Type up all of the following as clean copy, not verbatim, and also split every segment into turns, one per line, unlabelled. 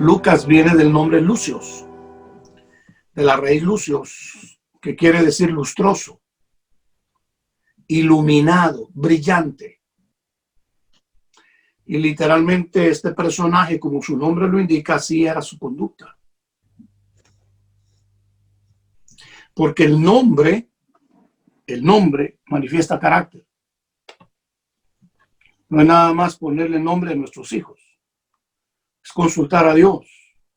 Lucas viene del nombre Lucios, de la raíz Lucios, que quiere decir lustroso, iluminado, brillante. Y literalmente este personaje, como su nombre lo indica, así era su conducta. Porque el nombre manifiesta carácter. No es nada más ponerle nombre a nuestros hijos. Es consultar a Dios.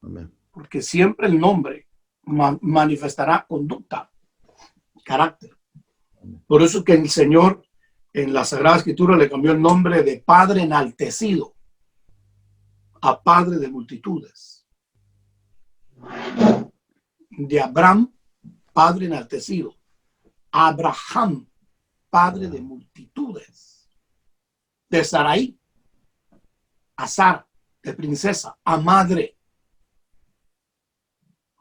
Amén.
Porque siempre el nombre manifestará conducta, carácter. Por eso que el Señor en la Sagrada Escritura le cambió el nombre de Padre enaltecido a Padre de multitudes. De Abraham, Padre enaltecido. Abraham, Padre de multitudes. De Sarai, a Sara, de princesa, a madre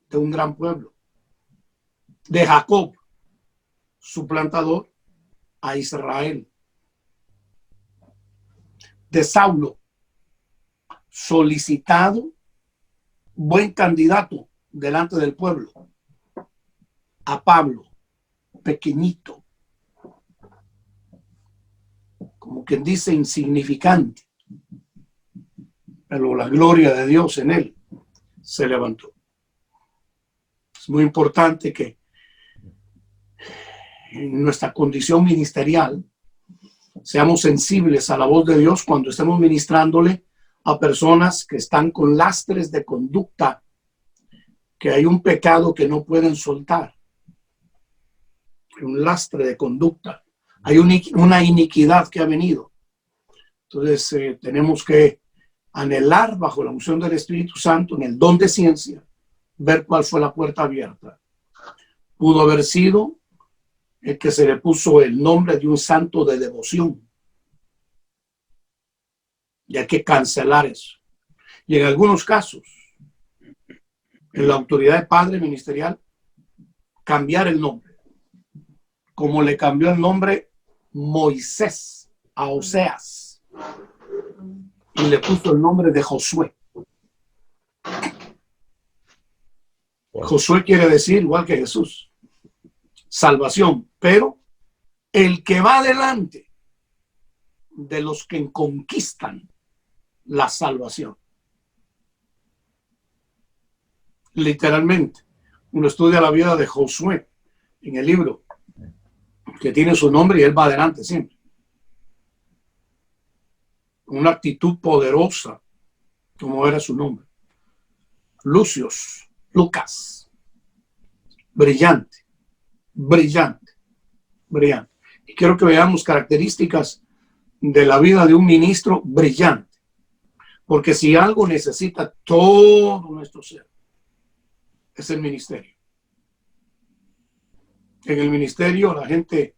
de un gran pueblo. De Jacob, suplantador, a Israel. De Saulo, solicitado, buen candidato delante del pueblo, a Pablo, pequeñito, como quien dice insignificante, pero la gloria de Dios en él se levantó. Es muy importante que en nuestra condición ministerial seamos sensibles a la voz de Dios cuando estemos ministrándole a personas que están con lastres de conducta, que hay un pecado que no pueden soltar, un lastre de conducta, hay una iniquidad que ha venido. Entonces tenemos que anhelar bajo la unción del Espíritu Santo, en el don de ciencia, ver cuál fue la puerta abierta. Pudo haber sido el que se le puso el nombre de un santo de devoción. Y hay que cancelar eso. Y en algunos casos, en la autoridad de padre ministerial, cambiar el nombre. Como le cambió el nombre Moisés a Oseas. Y le puso el nombre de Josué. Josué quiere decir, igual que Jesús, salvación, pero el que va delante de los que conquistan la salvación. Literalmente, uno estudia la vida de Josué en el libro que tiene su nombre y él va adelante siempre. Una actitud poderosa, como era su nombre. Lucios, Lucas, brillante, brillante, brillante. Y quiero que veamos características de la vida de un ministro brillante. Porque si algo necesita todo nuestro ser, es el ministerio. En el ministerio la gente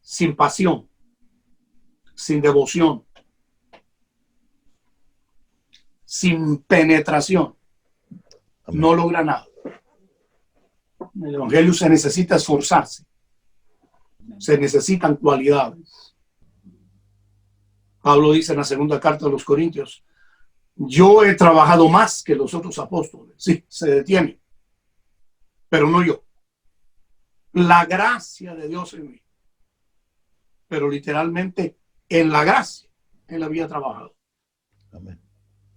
sin pasión, sin devoción, sin penetración, amén, no logra nada. En el evangelio se necesita esforzarse. Se necesitan cualidades. Pablo dice en la segunda carta de los Corintios, yo he trabajado más que los otros apóstoles. Sí, se detiene, pero no yo. La gracia de Dios en mí. Pero literalmente en la gracia él había trabajado. Amén.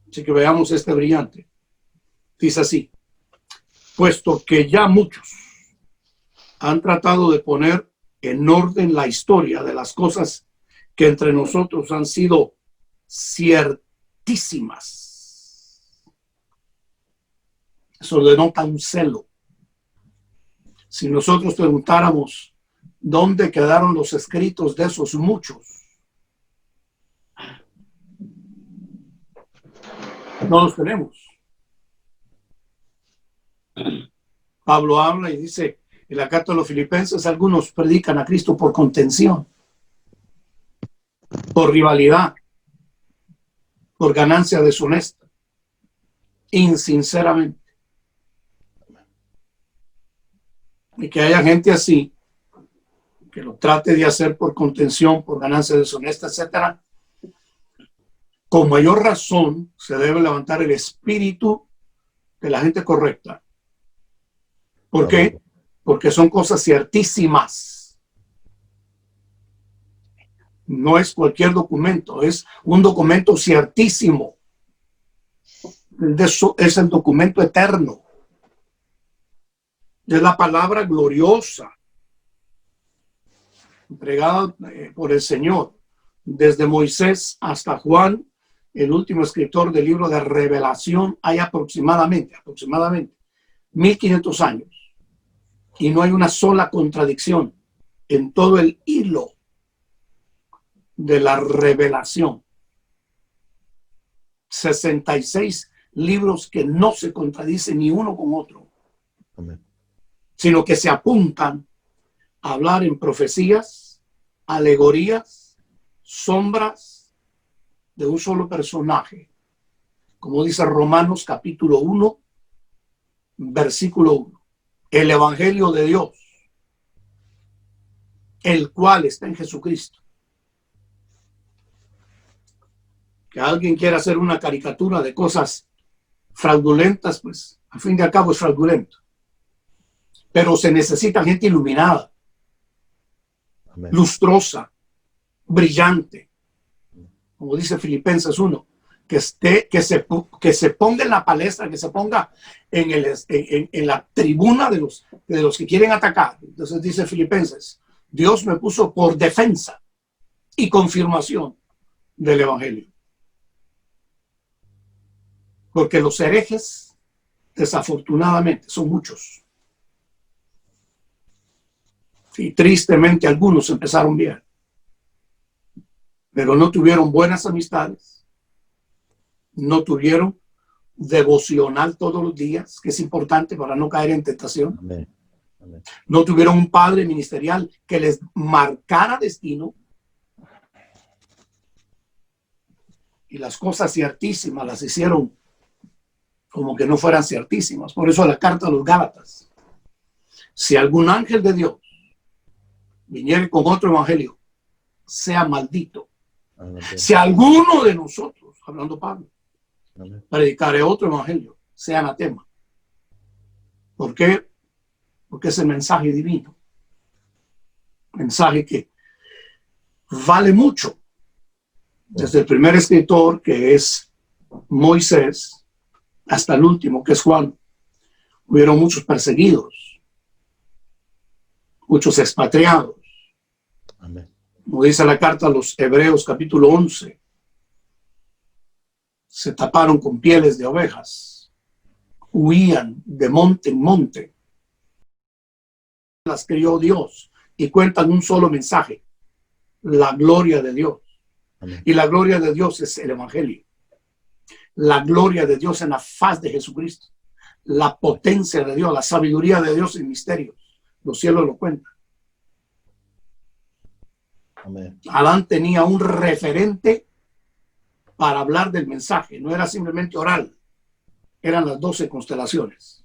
Así que veamos este brillante. Dice así, puesto que ya muchos han tratado de poner en orden la historia de las cosas que entre nosotros han sido ciertísimas. Eso denota un celo. Si nosotros preguntáramos dónde quedaron los escritos de esos muchos, no los tenemos. Pablo habla y dice en la carta de los Filipenses, algunos predican a Cristo por contención, por rivalidad, por ganancia deshonesta, insinceramente. Y que haya gente así, que lo trate de hacer por contención, por ganancia deshonesta, etcétera, con mayor razón se debe levantar el espíritu de la gente correcta. ¿Por qué? Porque son cosas ciertísimas. No es cualquier documento, es un documento ciertísimo. Es el documento eterno. Es la palabra gloriosa entregada por el Señor. Desde Moisés hasta Juan, el último escritor del libro de Revelación, hay aproximadamente 1500 años. Y no hay una sola contradicción en todo el hilo de la revelación. 66 libros que no se contradicen ni uno con otro. Amén. Sino que se apuntan a hablar en profecías, alegorías, sombras de un solo personaje. Como dice Romanos capítulo 1, versículo 1. El Evangelio de Dios, el cual está en Jesucristo. Que alguien quiera hacer una caricatura de cosas fraudulentas, pues al fin y al cabo es fraudulento. Pero se necesita gente iluminada, amén, lustrosa, brillante, como dice Filipenses 1, que se ponga en la palestra, que se ponga en la tribuna de los que quieren atacar. Entonces dice Filipenses, Dios me puso por defensa y confirmación del Evangelio. Porque los herejes, desafortunadamente, son muchos. Y tristemente algunos empezaron bien, pero no tuvieron buenas amistades, no tuvieron devocional todos los días, que es importante para no caer en tentación. Amén. Amén. No tuvieron un padre ministerial que les marcara destino. Y las cosas ciertísimas las hicieron como que no fueran ciertísimas. Por eso la carta a los Gálatas. Si algún ángel de Dios viniere con otro evangelio, sea maldito. Amén. Si alguno de nosotros, hablando Pablo, predicare otro evangelio, sea anatema. ¿Por qué? Porque es el mensaje divino. Mensaje que vale mucho. Desde el primer escritor, que es Moisés, hasta el último, que es Juan, hubieron muchos perseguidos, muchos expatriados. Amén. Como dice la carta a los Hebreos, capítulo 11, se taparon con pieles de ovejas, huían de monte en monte. Las crió Dios y cuentan un solo mensaje: la gloria de Dios. Amén. Y la gloria de Dios es el evangelio. La gloria de Dios en la faz de Jesucristo. La potencia de Dios, la sabiduría de Dios en misterios. Los cielos lo cuentan. Amén. Adán tenía un referente para hablar del mensaje. No era simplemente oral. Eran las 12 constelaciones.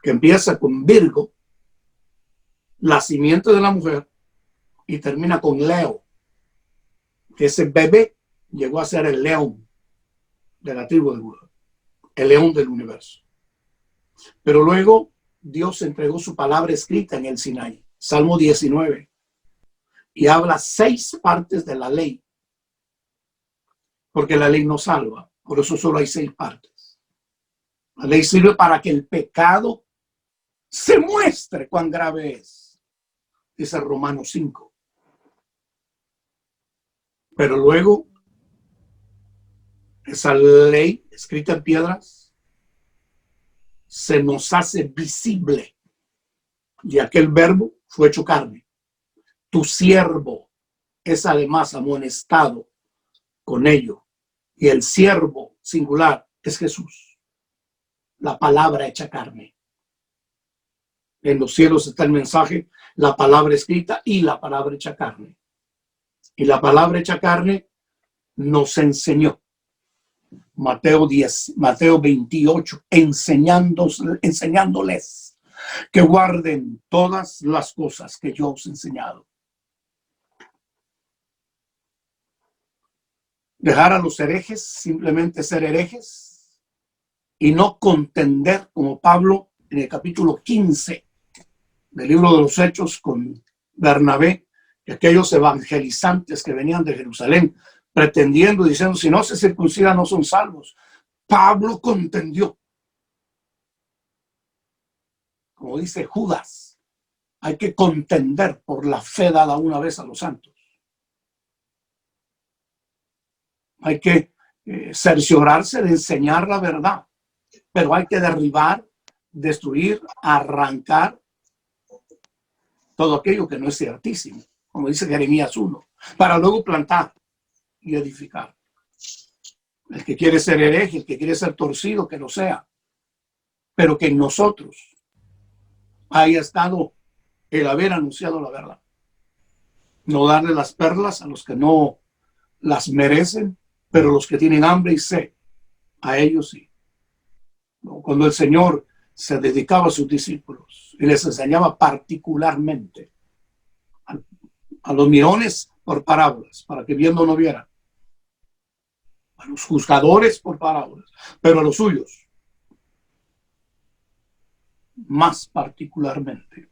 Que empieza con Virgo, la simiente de la mujer, y termina con Leo. Que ese bebé llegó a ser el león de la tribu de Judá, el león del universo. Pero luego Dios entregó su palabra escrita en el Sinaí, Salmo 19, y habla 6 partes de la ley, porque la ley no salva, por eso solo hay 6 partes. La ley sirve para que el pecado se muestre cuán grave es, dice Romanos 5. Pero luego esa ley escrita en piedras se nos hace visible, y aquel verbo fue hecho carne. Tu siervo es además amonestado con ello, y el siervo singular es Jesús, la palabra hecha carne. En los cielos está el mensaje, la palabra escrita y la palabra hecha carne. Y la palabra hecha carne nos enseñó. Mateo 28, enseñándoles que guarden todas las cosas que yo os he enseñado. Dejar a los herejes simplemente ser herejes y no contender como Pablo en el capítulo 15 del libro de los Hechos con Bernabé y aquellos evangelizantes que venían de Jerusalén pretendiendo, diciendo, si no se circuncidan no son salvos. Pablo contendió. Como dice Judas, hay que contender por la fe dada una vez a los santos. Hay que cerciorarse de enseñar la verdad, pero hay que derribar, destruir, arrancar todo aquello que no es ciertísimo, como dice Jeremías 1, para luego plantar y edificar. El que quiere ser hereje, el que quiere ser torcido, que lo sea, pero que en nosotros haya estado el haber anunciado la verdad. No darle las perlas a los que no las merecen, pero los que tienen hambre y sed, a ellos sí. Cuando el Señor se dedicaba a sus discípulos y les enseñaba particularmente a los mirones por parábolas, para que viendo no vieran, a los juzgadores por parábolas, pero a los suyos más particularmente.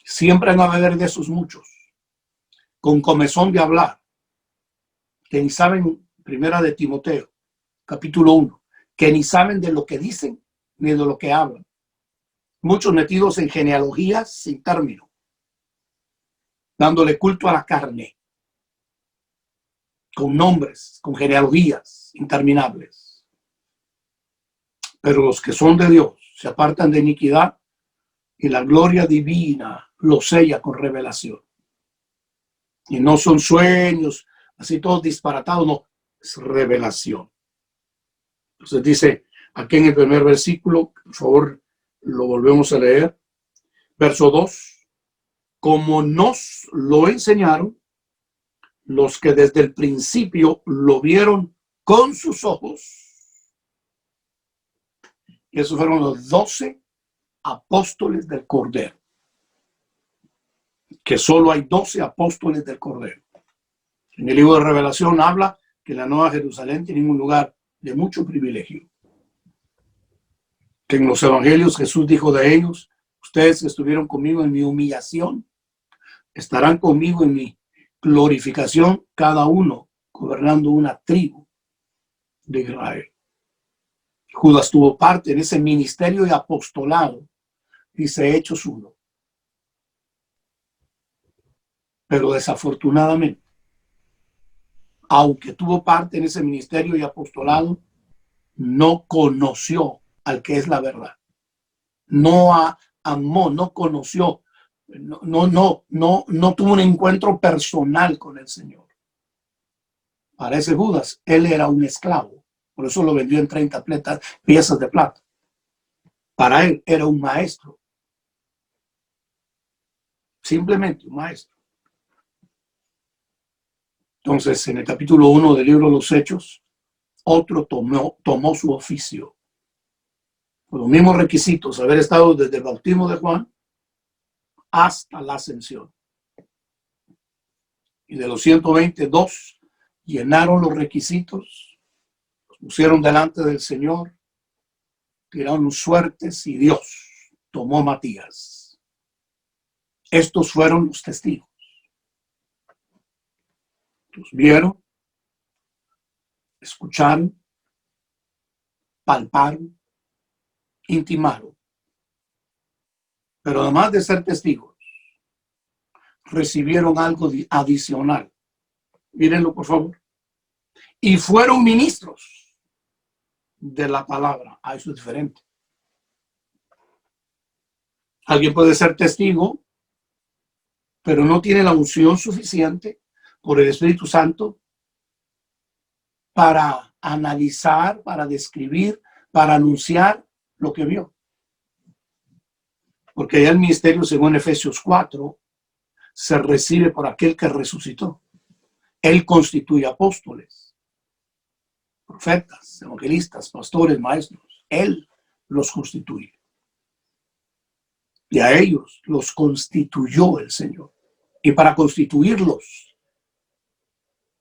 Siempre van a haber de esos muchos con comezón de hablar, que ni saben, primera de Timoteo, capítulo 1, que ni saben de lo que dicen ni de lo que hablan. Muchos metidos en genealogías sin término, dándole culto a la carne, con nombres, con genealogías interminables. Pero los que son de Dios se apartan de iniquidad y la gloria divina los sella con revelación. Y no son sueños, así todos disparatados, no, es revelación. Entonces dice aquí en el primer versículo, por favor, lo volvemos a leer, verso 2, como nos lo enseñaron los que desde el principio lo vieron con sus ojos. Y esos fueron los 12 apóstoles del Cordero. Que solo hay 12 apóstoles del Cordero. En el libro de Revelación habla que la Nueva Jerusalén tiene un lugar de mucho privilegio. Que en los evangelios Jesús dijo de ellos, ustedes que estuvieron conmigo en mi humillación, estarán conmigo en mi glorificación, cada uno gobernando una tribu de Israel. Judas tuvo parte en ese ministerio y apostolado, dice Hechos 1. Pero desafortunadamente, aunque tuvo parte en ese ministerio y apostolado, no conoció al que es la verdad. No amó, no conoció, no tuvo un encuentro personal con el Señor. Para ese Judas, él era un esclavo. Por eso lo vendió en 30 piezas de plata. Para él era un maestro. Simplemente un maestro. Entonces, en el capítulo 1 del libro de los Hechos, otro tomó su oficio. Con los mismos requisitos, haber estado desde el bautismo de Juan hasta la ascensión. Y de los 122 llenaron los requisitos, los pusieron delante del Señor, tiraron suertes y Dios tomó a Matías. Estos fueron los testigos. Los vieron, escucharon, palparon, intimaron. Pero además de ser testigos, recibieron algo adicional. Mírenlo, por favor. Y fueron ministros de la palabra. Eso es diferente. Alguien puede ser testigo, pero no tiene la unción suficiente por el Espíritu Santo para analizar, para describir, para anunciar lo que vio. Porque ya el ministerio, según Efesios 4, se recibe por aquel que resucitó. Él constituye apóstoles, profetas, evangelistas, pastores, maestros. Él los constituye. Y a ellos los constituyó el Señor. Y para constituirlos,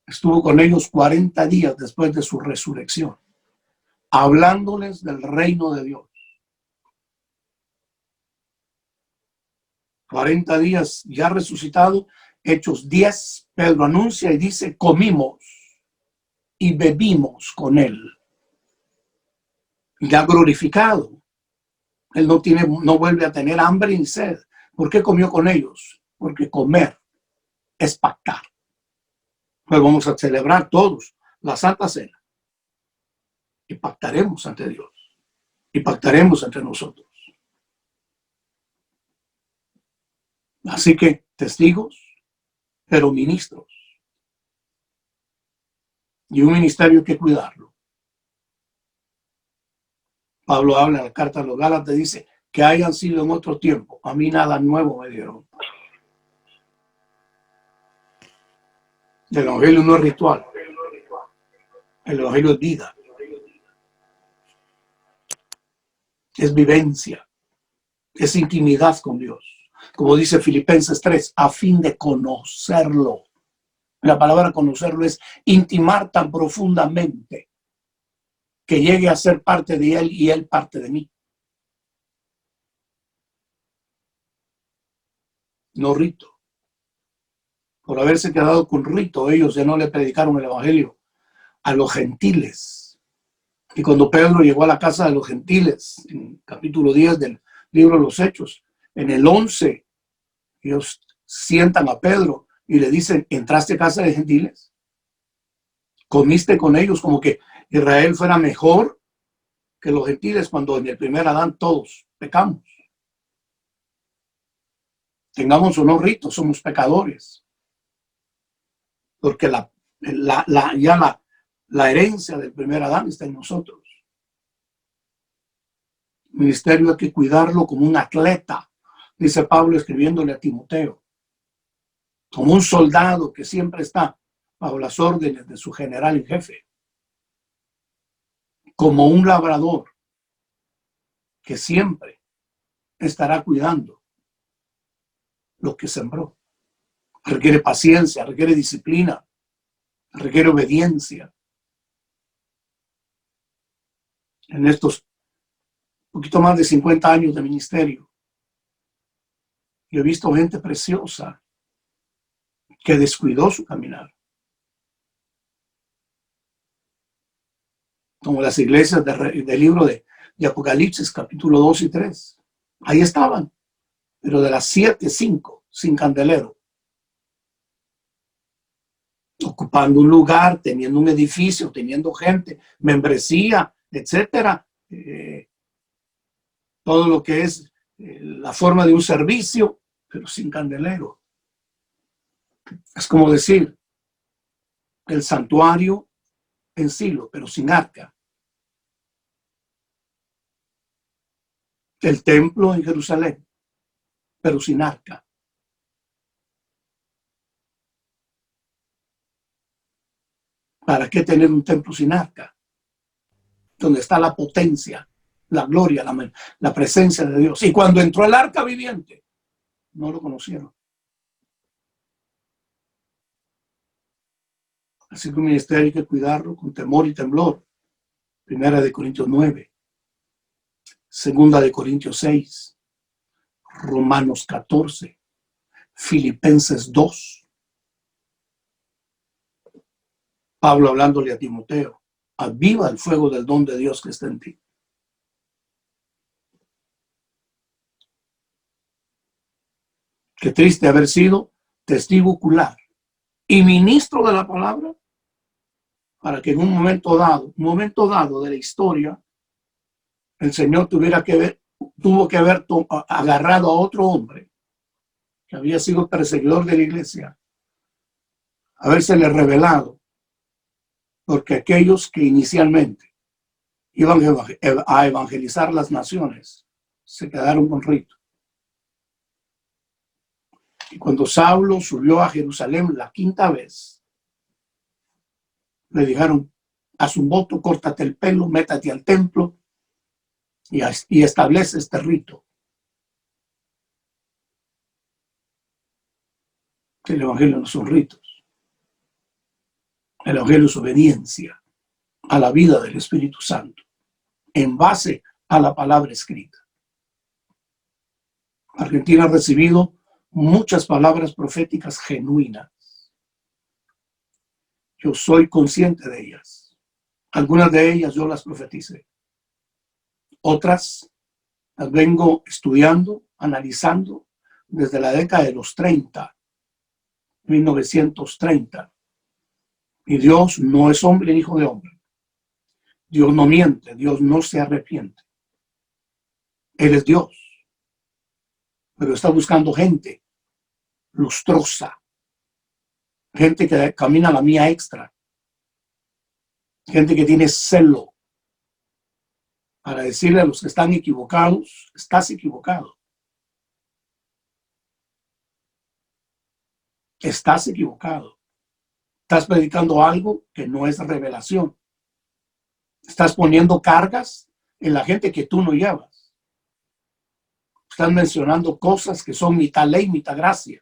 estuvo con ellos 40 días después de su resurrección. hablándoles del reino de Dios. 40 días ya resucitado, Hechos 10, Pedro anuncia y dice, comimos y bebimos con él. Ya glorificado. Él no vuelve a tener hambre ni sed. ¿Por qué comió con ellos? Porque comer es pactar. Pues vamos a celebrar todos la Santa Cena. Y pactaremos ante Dios. Y pactaremos entre nosotros. Así que testigos, pero ministros. Y un ministerio hay que cuidarlo. Pablo habla en la carta a los Gálatas, dice que hayan sido en otro tiempo. A mí nada nuevo me dieron. El evangelio no es ritual. El evangelio es vida. Es vivencia. Es intimidad con Dios. Como dice Filipenses 3, a fin de conocerlo. La palabra conocerlo es intimar tan profundamente que llegue a ser parte de él y él parte de mí. No rito. Por haberse quedado con rito, ellos ya no le predicaron el evangelio a los gentiles. Y cuando Pedro llegó a la casa de los gentiles, en capítulo 10 del libro de los Hechos, en el 11, ellos sientan a Pedro y le dicen, ¿entraste a casa de gentiles? ¿Comiste con ellos? Como que Israel fuera mejor que los gentiles cuando en el primer Adán todos pecamos. Tengamos o no ritos, somos pecadores. Porque la herencia del primer Adán está en nosotros. El ministerio hay que cuidarlo como un atleta, dice Pablo escribiéndole a Timoteo. Como un soldado que siempre está bajo las órdenes de su general en jefe. Como un labrador que siempre estará cuidando lo que sembró. Requiere paciencia, requiere disciplina, requiere obediencia. En estos poquito más de 50 años de ministerio, yo he visto gente preciosa que descuidó su caminar. Como las iglesias del libro de Apocalipsis, capítulo 2 y 3. Ahí estaban, pero de las 7, 5, sin candelero. Ocupando un lugar, teniendo un edificio, teniendo gente, membresía, etcétera. Todo lo que es la forma de un servicio, pero sin candelero. Es como decir, el santuario en Silo, pero sin arca. El templo en Jerusalén, pero sin arca. ¿Para qué tener un templo sin arca? Donde está la potencia, la gloria, la presencia de Dios. Y cuando entró el arca viviente, no lo conocieron. Así que un ministerio hay que cuidarlo con temor y temblor. Primera de Corintios 9. Segunda de Corintios 6. Romanos 14. Filipenses 2. Pablo hablándole a Timoteo. Aviva el fuego del don de Dios que está en ti. Qué triste haber sido testigo ocular y ministro de la palabra para que en un momento dado de la historia, el Señor tuvo que haber agarrado a otro hombre que había sido perseguidor de la iglesia, habérsele revelado, porque aquellos que inicialmente iban a evangelizar las naciones se quedaron con rito. Y cuando Saulo subió a Jerusalén la 5ª vez, le dijeron, haz un voto, córtate el pelo, métate al templo y establece este rito. El evangelio no son ritos. El evangelio es obediencia a la vida del Espíritu Santo. en base a la palabra escrita. Argentina ha recibido muchas palabras proféticas genuinas. Yo soy consciente de ellas. Algunas de ellas yo las profeticé. Otras las vengo estudiando, analizando desde la década de los 30, 1930. Y Dios no es hombre ni hijo de hombre. Dios no miente, Dios no se arrepiente. Él es Dios. Pero está buscando gente lustrosa, gente que camina la mía extra, gente que tiene celo para decirle a los que están equivocados, estás equivocado. Estás equivocado. Estás predicando algo que no es revelación. Estás poniendo cargas en la gente que tú no llevas. Estás mencionando cosas que son mitad ley, mitad gracia.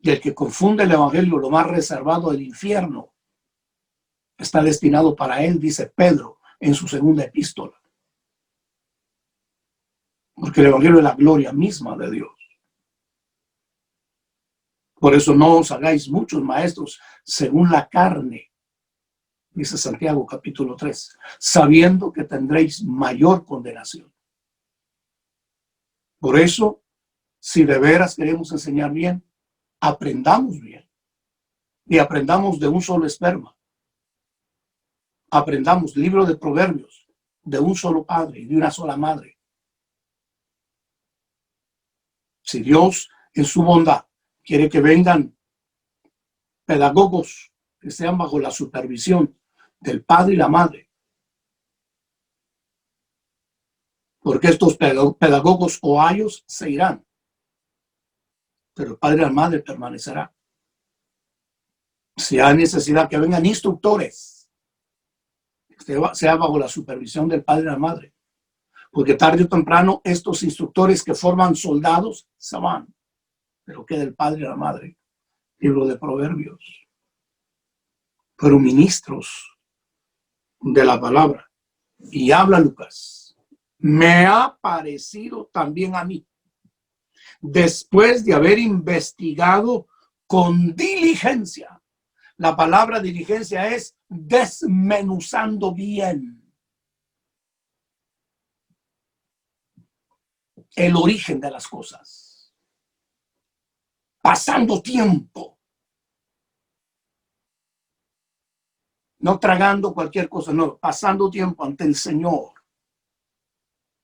Y el que confunde el evangelio, lo más reservado del infierno, está destinado para él, dice Pedro en su segunda epístola. Porque el evangelio es la gloria misma de Dios. Por eso no os hagáis muchos maestros según la carne, dice Santiago capítulo 3, sabiendo que tendréis mayor condenación. Por eso, si de veras queremos enseñar bien, aprendamos bien. Y aprendamos de un solo esperma. Aprendamos libro de Proverbios de un solo padre y de una sola madre. Si Dios en su bondad quiere que vengan pedagogos que sean bajo la supervisión del padre y la madre, porque estos pedagogos o ayos se irán, pero el padre y la madre permanecerá. Si hay necesidad que vengan instructores, sea bajo la supervisión del padre y la madre, porque tarde o temprano estos instructores que forman soldados se van, pero queda el padre y la madre. Libro de Proverbios. Pero ministros de la palabra. Y habla Lucas. Me ha parecido también a mí, después de haber investigado con diligencia. La palabra diligencia es desmenuzando bien el origen de las cosas. Pasando tiempo. No tragando cualquier cosa, no, pasando tiempo ante el Señor.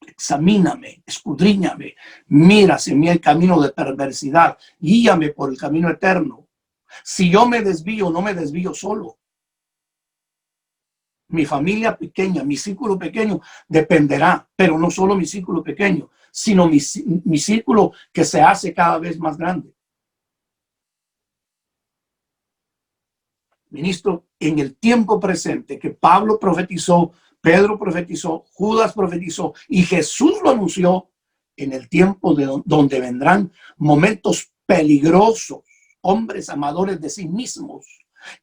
Examíname, escudriñame, mira si en mí el camino de perversidad, guíame por el camino eterno. Si yo me desvío, no me desvío solo. Mi familia pequeña, mi círculo pequeño dependerá, pero no solo mi círculo pequeño, sino mi círculo que se hace cada vez más grande. Ministro, en el tiempo presente que Pablo profetizó, Pedro profetizó, Judas profetizó y Jesús lo anunció, en el tiempo donde vendrán momentos peligrosos, hombres amadores de sí mismos,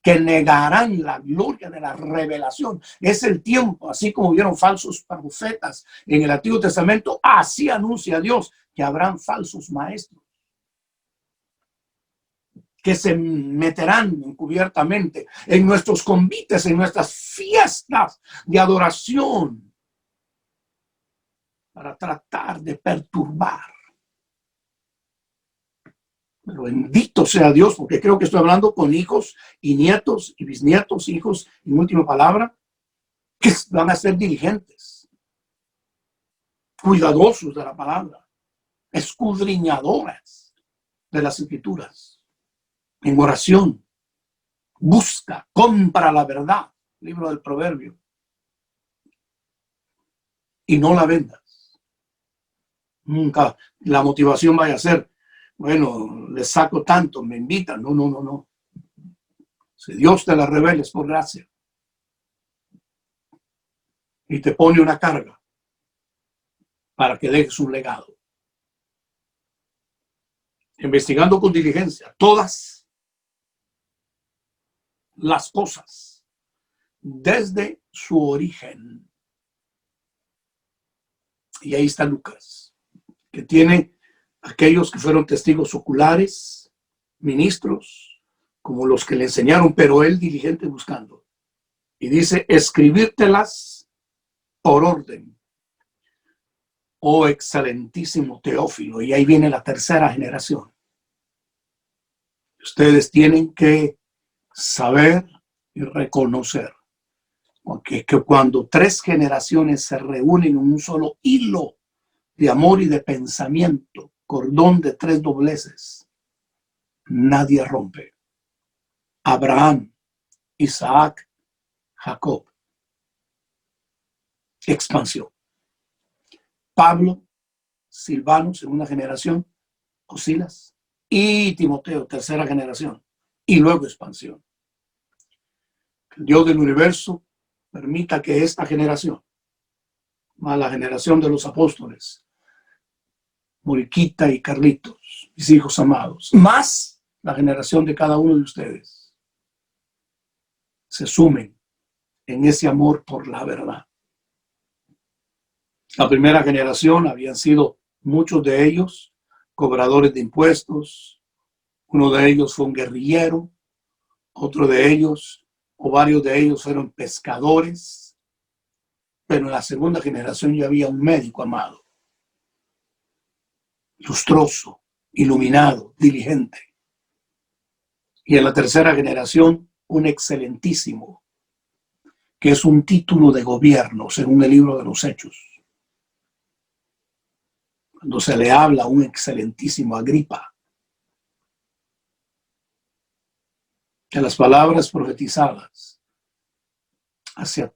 que negarán la gloria de la revelación. Es el tiempo, así como hubieron falsos profetas en el Antiguo Testamento, así anuncia Dios que habrán falsos maestros que se meterán encubiertamente en nuestros convites, en nuestras fiestas de adoración, para tratar de perturbar. Pero bendito sea Dios, porque creo que estoy hablando con hijos y nietos y bisnietos, hijos, en última palabra, que van a ser diligentes, cuidadosos de la palabra, escudriñadoras de las escrituras. En oración, busca, compra la verdad, libro del Proverbio, y no la vendas. Nunca la motivación vaya a ser, bueno, les saco tanto, me invitan. No, no, no, no. Si Dios te la revela es por gracia y te pone una carga para que dejes un legado. Investigando con diligencia todas las cosas, desde su origen. Y ahí está Lucas, que tiene aquellos que fueron testigos oculares, ministros, como los que le enseñaron, pero él diligente buscando. Y dice, escribírtelas por orden, oh excelentísimo Teófilo. Y ahí viene la tercera generación. Ustedes tienen que saber y reconocer que cuando tres generaciones se reúnen en un solo hilo de amor y de pensamiento, cordón de tres dobleces, nadie rompe. Abraham, Isaac, Jacob. Expansión. Pablo, Silvano, segunda generación, o Silas, y Timoteo, tercera generación, y luego expansión. El Dios del universo permita que esta generación, más la generación de los apóstoles, Moriquita y Carlitos, mis hijos amados, más la generación de cada uno de ustedes, se sumen en ese amor por la verdad. La primera generación habían sido muchos de ellos cobradores de impuestos, uno de ellos fue un guerrillero, otro de ellos o varios de ellos fueron pescadores, pero en la segunda generación ya había un médico amado, lustroso, iluminado, diligente. Y en la tercera generación, un excelentísimo, que es un título de gobierno, según el libro de los Hechos. Cuando se le habla a un excelentísimo Agripa, que las palabras profetizadas hacia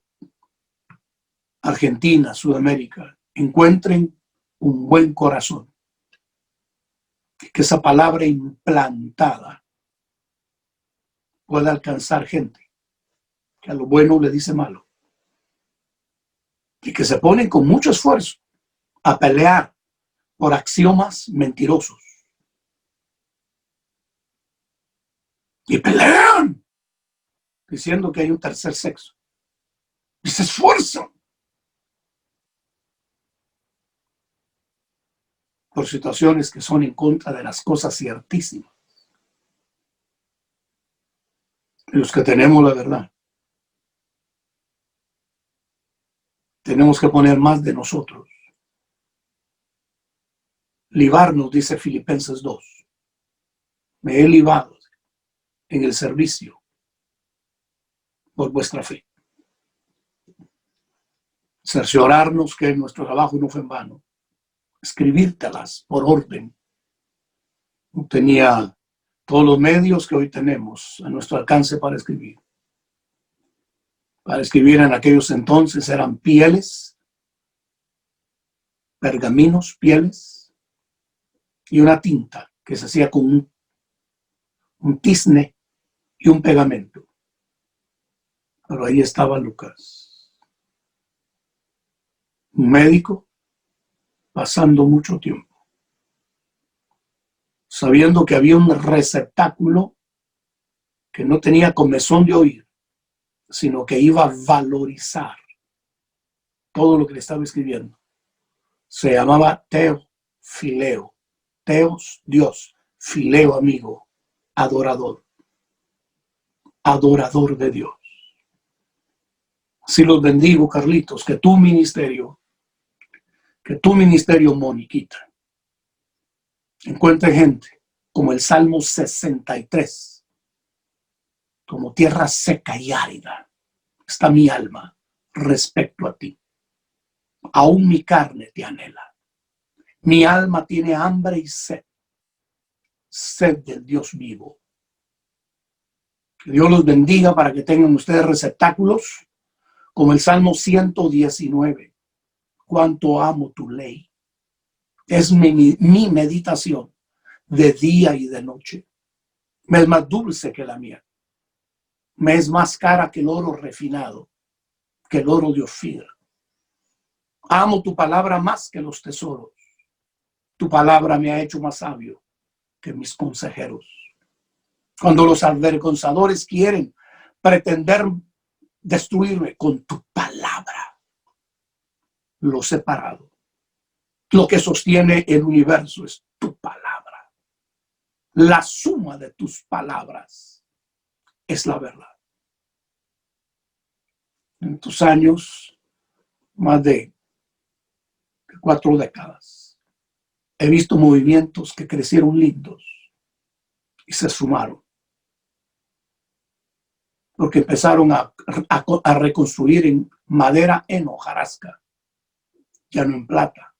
Argentina, Sudamérica, encuentren un buen corazón, que esa palabra implantada pueda alcanzar gente que a lo bueno le dice malo y que se ponen con mucho esfuerzo a pelear por axiomas mentirosos y pelean diciendo que hay un tercer sexo y se esfuerzan por situaciones que son en contra de las cosas ciertísimas. Los que tenemos la verdad, tenemos que poner más de nosotros. Libarnos, dice Filipenses 2. Me he libado en el servicio por vuestra fe. Cerciorarnos que nuestro trabajo no fue en vano. Escribírtelas por orden. No tenía todos los medios que hoy tenemos a nuestro alcance para escribir. Para escribir en aquellos entonces eran pieles, pergaminos, pieles, y una tinta que se hacía con un tizne y un pegamento. Pero ahí estaba Lucas, un médico pasando mucho tiempo, sabiendo que había un receptáculo que no tenía comezón de oír, sino que iba a valorizar todo lo que le estaba escribiendo. Se llamaba Teofileo. Teos, Dios. Fileo, amigo. Adorador. Adorador de Dios. Así los bendigo, Carlitos, que tu ministerio, Moniquita, encuentre gente como el Salmo 63, como tierra seca y árida. Está mi alma respecto a ti. Aún mi carne te anhela. Mi alma tiene hambre y sed. Sed del Dios vivo. Que Dios los bendiga para que tengan ustedes receptáculos como el Salmo 119. Cuánto amo tu ley. Es mi meditación de día y de noche. Me es más dulce que la mía. Me es más cara que el oro refinado, que el oro de Ofir. Amo tu palabra más que los tesoros. Tu palabra me ha hecho más sabio que mis consejeros. Cuando los avergonzadores quieren pretender destruirme con tu palabra. Lo separado. Lo que sostiene el universo es tu palabra. La suma de tus palabras es la verdad. En tus años, más de 4 décadas, he visto movimientos que crecieron lindos y se sumaron. Porque empezaron a reconstruir en madera, en hojarasca, ya no en plata,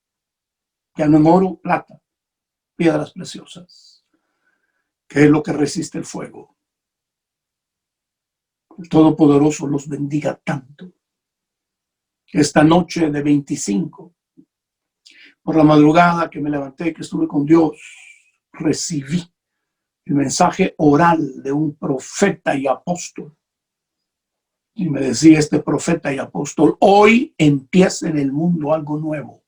ya no en oro, plata, piedras preciosas, que es lo que resiste el fuego. El Todopoderoso los bendiga tanto. Esta noche de 25, por la madrugada que me levanté, que estuve con Dios, recibí el mensaje oral de un profeta y apóstol. Y me decía este profeta y apóstol, hoy empieza en el mundo algo nuevo.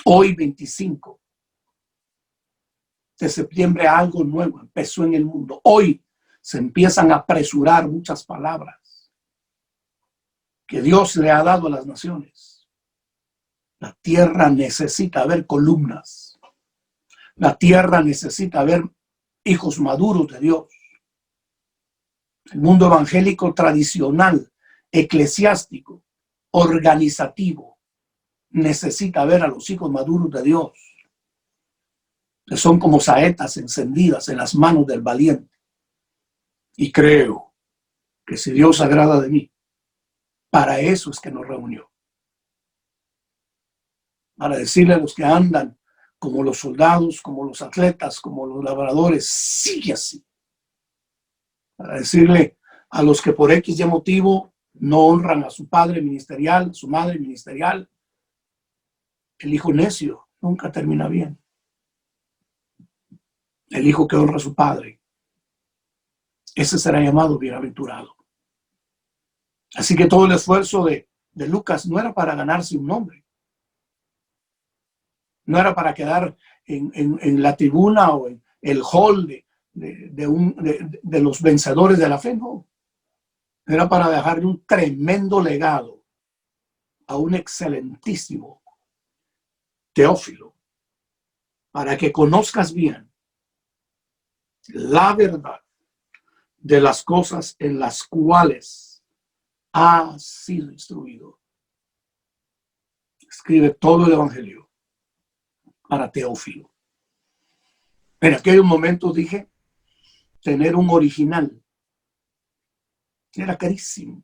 Hoy 25 de septiembre algo nuevo empezó en el mundo. Hoy se empiezan a apresurar muchas palabras que Dios le ha dado a las naciones. La tierra necesita ver columnas. La tierra necesita ver hijos maduros de Dios. El mundo evangélico tradicional, eclesiástico, organizativo, necesita ver a los hijos maduros de Dios, que son como saetas encendidas en las manos del valiente. Y creo que si Dios se agrada de mí, para eso es que nos reunió. Para decirle a los que andan como los soldados, como los atletas, como los labradores, sigue así. Para decirle a los que por X y motivo no honran a su padre ministerial, su madre ministerial, el hijo necio nunca termina bien. El hijo que honra a su padre, ese será llamado bienaventurado. Así que todo el esfuerzo de Lucas no era para ganarse un nombre. No era para quedar en la tribuna o en el hall de los vencedores de la fe, no. Era para dejarle un tremendo legado a un excelentísimo Teófilo, para que conozcas bien la verdad de las cosas en las cuales has sido instruido. Escribe todo el evangelio para Teófilo. En aquellos momentos dije, tener un original era carísimo,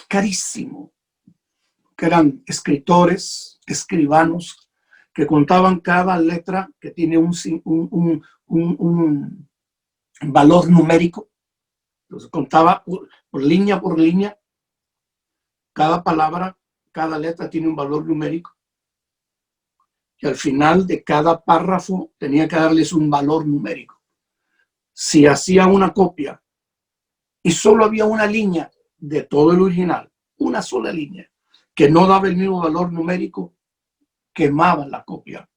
carísimo. Que eran escritores, escribanos, que contaban cada letra que tiene un valor numérico. Entonces contaba por línea, cada palabra, cada letra tiene un valor numérico. Y al final de cada párrafo tenía que darles un valor numérico. Si hacía una copia y solo había una línea de todo el original, una sola línea, que no daba el mismo valor numérico, quemaban la copia.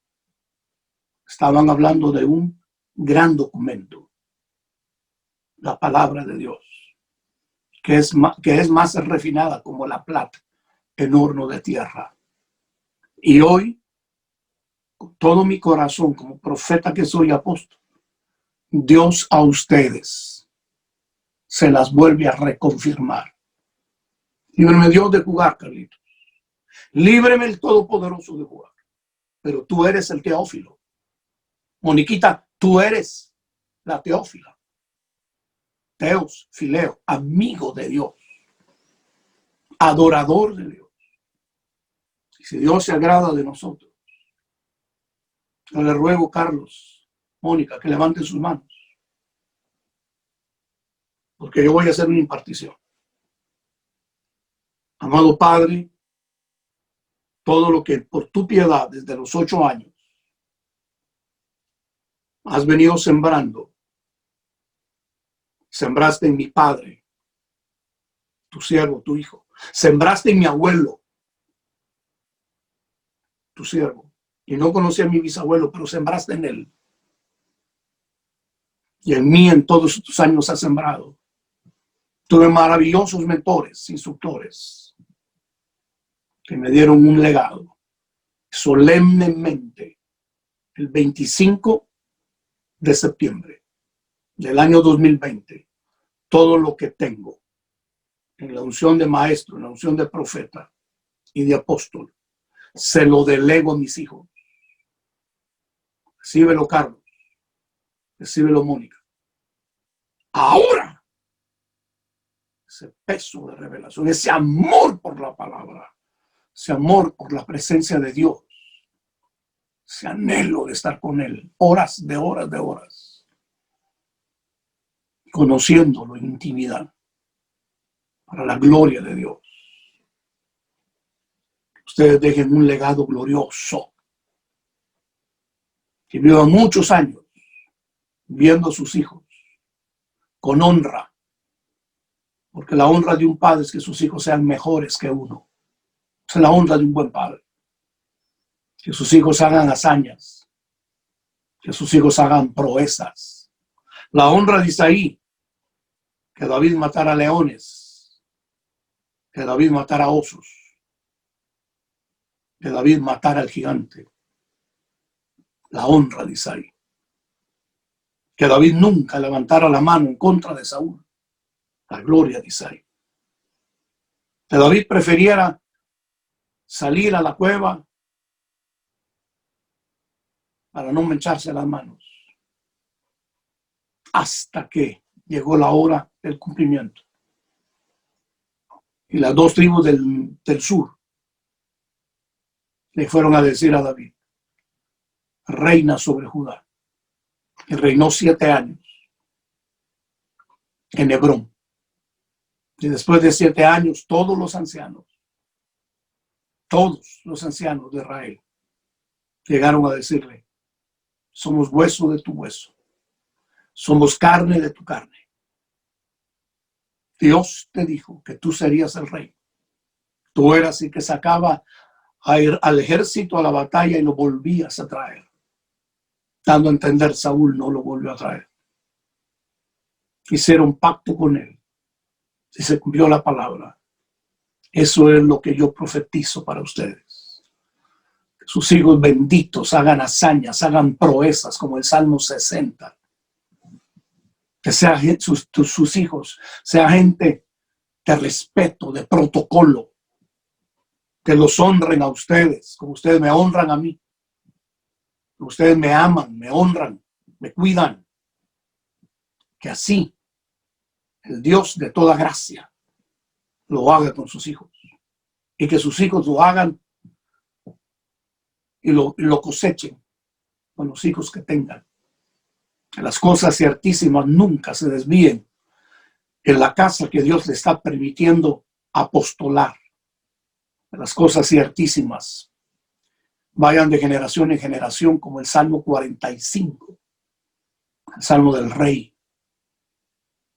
Estaban hablando de un gran documento, la palabra de Dios, que es más refinada como la plata en horno de tierra. Y hoy, con todo mi corazón, como profeta que soy, apóstol, Dios a ustedes se las vuelve a reconfirmar. Líbreme Dios de jugar, Carlitos. Líbreme el Todopoderoso de jugar. Pero tú eres el Teófilo. Moniquita, tú eres la Teófila. Teos, fileo, amigo de Dios. Adorador de Dios. Y si Dios se agrada de nosotros, yo le ruego, Carlos, Mónica, que levanten sus manos. Porque yo voy a hacer una impartición. Amado Padre, todo lo que por tu piedad desde los 8 años has venido sembrando, sembraste en mi padre, tu siervo, tu hijo, sembraste en mi abuelo, tu siervo, y no conocí a mi bisabuelo, pero sembraste en él, y en mí en todos estos años has sembrado. Tuve maravillosos mentores, instructores, que me dieron un legado. Solemnemente, el 25 de septiembre del año 2020, todo lo que tengo en la unción de maestro, en la unción de profeta y de apóstol, se lo delego a mis hijos. Recíbelo, Carlos. Recíbelo, Mónica. Ahora, ese peso de revelación, ese amor por la palabra, ese amor por la presencia de Dios, ese anhelo de estar con Él, horas de horas de horas, conociéndolo en intimidad, para la gloria de Dios. Ustedes dejen un legado glorioso, que vivan muchos años viendo a sus hijos con honra, porque la honra de un padre es que sus hijos sean mejores que uno. Esa es la honra de un buen padre. Que sus hijos hagan hazañas, que sus hijos hagan proezas. La honra de Isaí, que David matara leones, que David matara osos, que David matara al gigante. La honra de Isaí. Que David nunca levantara la mano en contra de Saúl. La gloria de Isaí. Que David prefiriera salir a la cueva para no mancharse las manos, hasta que llegó la hora del cumplimiento. Y las dos tribus del sur le fueron a decir a David: reina sobre Judá. Y reinó 7 años en Hebrón. Y después de 7 años, todos los ancianos de Israel llegaron a decirle: somos hueso de tu hueso, somos carne de tu carne. Dios te dijo que tú serías el rey. Tú eras el que sacaba al ejército a la batalla y lo volvías a traer. Dando a entender, Saúl no lo volvió a traer. Hicieron pacto con él y se cumplió la palabra. Eso es lo que yo profetizo para ustedes. Que sus hijos benditos hagan hazañas, hagan proezas, como el Salmo 60. Que sean sus hijos, sea gente de respeto, de protocolo. Que los honren a ustedes, como ustedes me honran a mí. Que ustedes me aman, me honran, me cuidan. Que así el Dios de toda gracia lo haga con sus hijos. Y que sus hijos lo hagan y lo cosechen con los hijos que tengan. Que las cosas ciertísimas nunca se desvíen en la casa que Dios le está permitiendo apostolar. Que las cosas ciertísimas vayan de generación en generación, como el Salmo 45, el Salmo del Rey.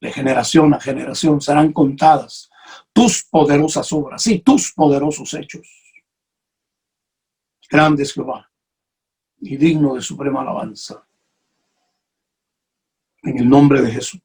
De generación a generación serán contadas tus poderosas obras, sí, tus poderosos hechos. Grande es Jehová y digno de suprema alabanza. En el nombre de Jesús.